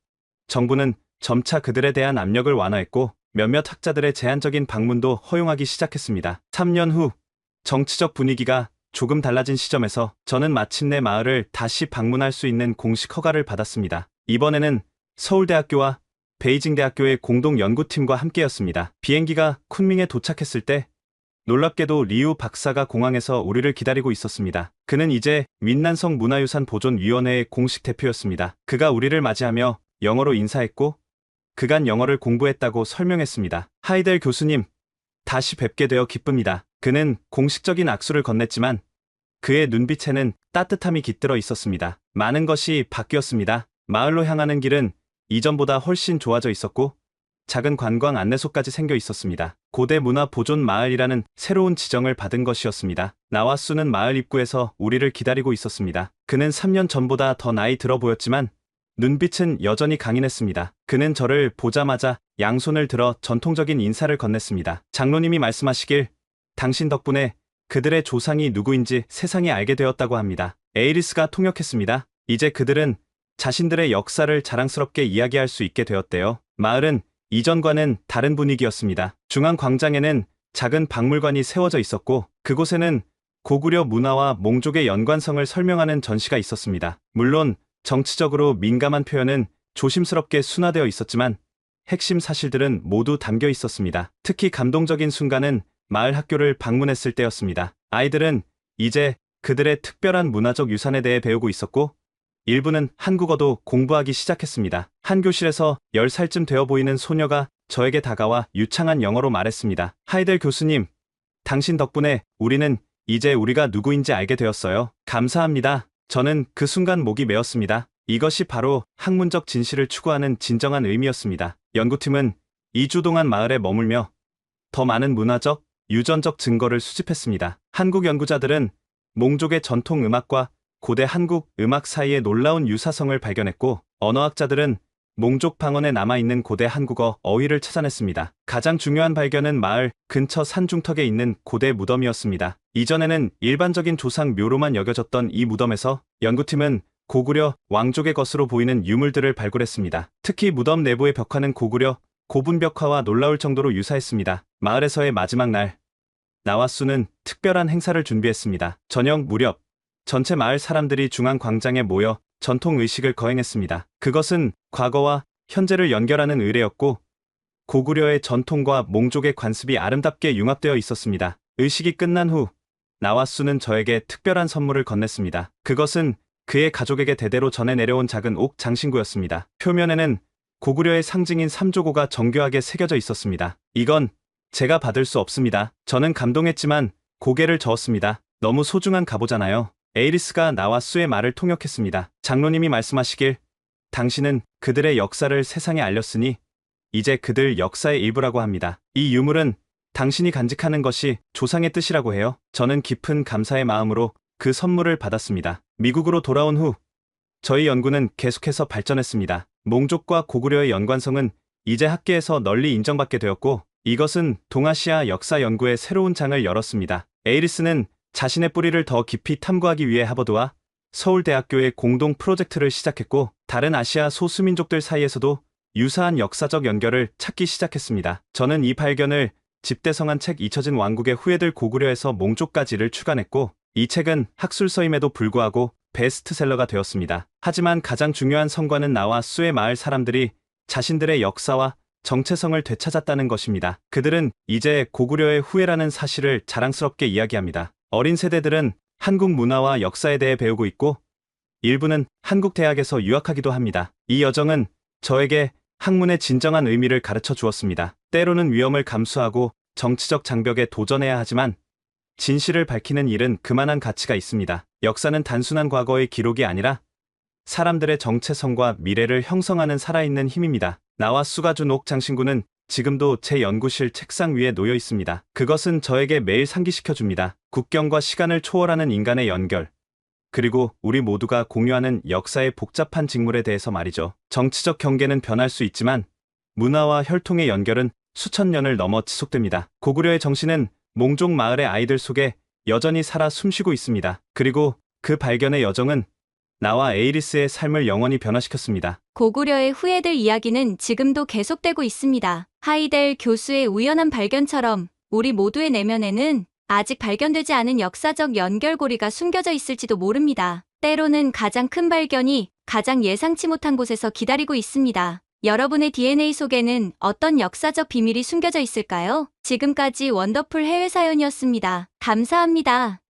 정부는 점차 그들에 대한 압력을 완화했고 몇몇 학자들의 제한적인 방문도 허용하기 시작했습니다. 3년 후 정치적 분위기가 조금 달라진 시점에서 저는 마침내 마을을 다시 방문할 수 있는 공식 허가를 받았습니다. 이번에는 서울대학교와 베이징대학교의 공동 연구팀과 함께였습니다. 비행기가 쿤밍에 도착했을 때 놀랍게도 리우 박사가 공항에서 우리를 기다리고 있었습니다. 그는 이제 윈난성 문화유산 보존위원회의 공식 대표였습니다. 그가 우리를 맞이하며 영어로 인사했고 그간 영어를 공부했다고 설명했습니다. 하이델 교수님, 다시 뵙게 되어 기쁩니다. 그는 공식적인 악수를 건넸지만 그의 눈빛에는 따뜻함이 깃들어 있었습니다. 많은 것이 바뀌었습니다. 마을로 향하는 길은 이전보다 훨씬 좋아져 있었고 작은 관광 안내소까지 생겨 있었습니다. 고대 문화 보존 마을이라는 새로운 지정을 받은 것이었습니다. 나와수는 마을 입구에서 우리를 기다리고 있었습니다. 그는 3년 전보다 더 나이 들어 보였지만 눈빛은 여전히 강인했습니다. 그는 저를 보자마자 양손을 들어 전통적인 인사를 건넸습니다. 장로님이 말씀하시길 당신 덕분에 그들의 조상이 누구인지 세상이 알게 되었다고 합니다. 에이리스가 통역했습니다. 이제 그들은 자신들의 역사를 자랑스럽게 이야기할 수 있게 되었대요. 마을은 이전과는 다른 분위기였습니다. 중앙 광장에는 작은 박물관이 세워져 있었고 그곳에는 고구려 문화와 몽족의 연관성을 설명하는 전시가 있었습니다. 물론 정치적으로 민감한 표현은 조심스럽게 순화되어 있었지만 핵심 사실들은 모두 담겨 있었습니다. 특히 감동적인 순간은 마을 학교를 방문했을 때였습니다. 아이들은 이제 그들의 특별한 문화적 유산에 대해 배우고 있었고 일부는 한국어도 공부하기 시작했습니다. 한 교실에서 10살쯤 되어 보이는 소녀가 저에게 다가와 유창한 영어로 말했습니다. 하이델 교수님, 당신 덕분에 우리는 이제 우리가 누구인지 알게 되었어요. 감사합니다. 저는 그 순간 목이 메었습니다. 이것이 바로 학문적 진실을 추구하는 진정한 의미였습니다. 연구팀은 2주 동안 마을에 머물며 더 많은 문화적, 유전적 증거를 수집했습니다. 한국 연구자들은 몽족의 전통 음악과 고대 한국 음악 사이의 놀라운 유사성을 발견했고 언어학자들은 몽족 방언에 남아있는 고대 한국어 어휘를 찾아냈습니다. 가장 중요한 발견은 마을 근처 산중턱에 있는 고대 무덤이었습니다. 이전에는 일반적인 조상 묘로만 여겨졌던 이 무덤에서 연구팀은 고구려 왕족의 것으로 보이는 유물들을 발굴했습니다. 특히 무덤 내부의 벽화는 고구려 고분 벽화와 놀라울 정도로 유사했습니다. 마을에서의 마지막 날, 나와수는 특별한 행사를 준비했습니다. 저녁 무렵 전체 마을 사람들이 중앙 광장에 모여 전통 의식을 거행했습니다. 그것은 과거와 현재를 연결하는 의례였고 고구려의 전통과 몽족의 관습이 아름답게 융합되어 있었습니다. 의식이 끝난 후 나와수는 저에게 특별한 선물을 건넸습니다. 그것은 그의 가족에게 대대로 전해 내려온 작은 옥 장신구였습니다. 표면에는 고구려의 상징인 삼조고가 정교하게 새겨져 있었습니다. 이건 제가 받을 수 없습니다. 저는 감동했지만 고개를 저었습니다. 너무 소중한 갑오잖아요. 에이리스가 나와수의 말을 통역했습니다. 장로님이 말씀하시길 당신은 그들의 역사를 세상에 알렸으니 이제 그들 역사의 일부라고 합니다. 이 유물은 당신이 간직하는 것이 조상의 뜻이라고 해요. 저는 깊은 감사의 마음으로 그 선물을 받았습니다. 미국으로 돌아온 후 저희 연구는 계속해서 발전했습니다. 몽족과 고구려의 연관성은 이제 학계에서 널리 인정받게 되었고 이것은 동아시아 역사 연구의 새로운 장을 열었습니다. 에이리스는 자신의 뿌리를 더 깊이 탐구하기 위해 하버드와 서울대학교의 공동 프로젝트를 시작했고 다른 아시아 소수민족들 사이에서도 유사한 역사적 연결을 찾기 시작했습니다. 저는 이 발견을 집대성한 책 잊혀진 왕국의 후예들 고구려에서 몽족까지를 출간했고 이 책은 학술서임에도 불구하고 베스트셀러가 되었습니다. 하지만 가장 중요한 성과는 나와 수의 마을 사람들이 자신들의 역사와 정체성을 되찾았다는 것입니다. 그들은 이제 고구려의 후예라는 사실을 자랑스럽게 이야기합니다. 어린 세대들은 한국 문화와 역사에 대해 배우고 있고 일부는 한국 대학에서 유학하기도 합니다. 이 여정은 저에게 학문의 진정한 의미를 가르쳐 주었습니다. 때로는 위험을 감수하고 정치적 장벽에 도전해야 하지만 진실을 밝히는 일은 그만한 가치가 있습니다. 역사는 단순한 과거의 기록이 아니라 사람들의 정체성과 미래를 형성하는 살아있는 힘입니다. 나와 수가준 옥 장신구는 지금도 제 연구실 책상 위에 놓여 있습니다. 그것은 저에게 매일 상기시켜줍니다. 국경과 시간을 초월하는 인간의 연결. 그리고 우리 모두가 공유하는 역사의 복잡한 직물에 대해서 말이죠. 정치적 경계는 변할 수 있지만 문화와 혈통의 연결은 수천 년을 넘어 지속됩니다. 고구려의 정신은 몽종 마을의 아이들 속에 여전히 살아 숨쉬고 있습니다. 그리고 그 발견의 여정은 나와 에이리스의 삶을 영원히 변화시켰습니다. 고구려의 후예들 이야기는 지금도 계속되고 있습니다. 하이델 교수의 우연한 발견처럼 우리 모두의 내면에는 아직 발견되지 않은 역사적 연결고리가 숨겨져 있을지도 모릅니다. 때로는 가장 큰 발견이 가장 예상치 못한 곳에서 기다리고 있습니다. 여러분의 DNA 속에는 어떤 역사적 비밀이 숨겨져 있을까요? 지금까지 원더풀 해외 사연이었습니다. 감사합니다.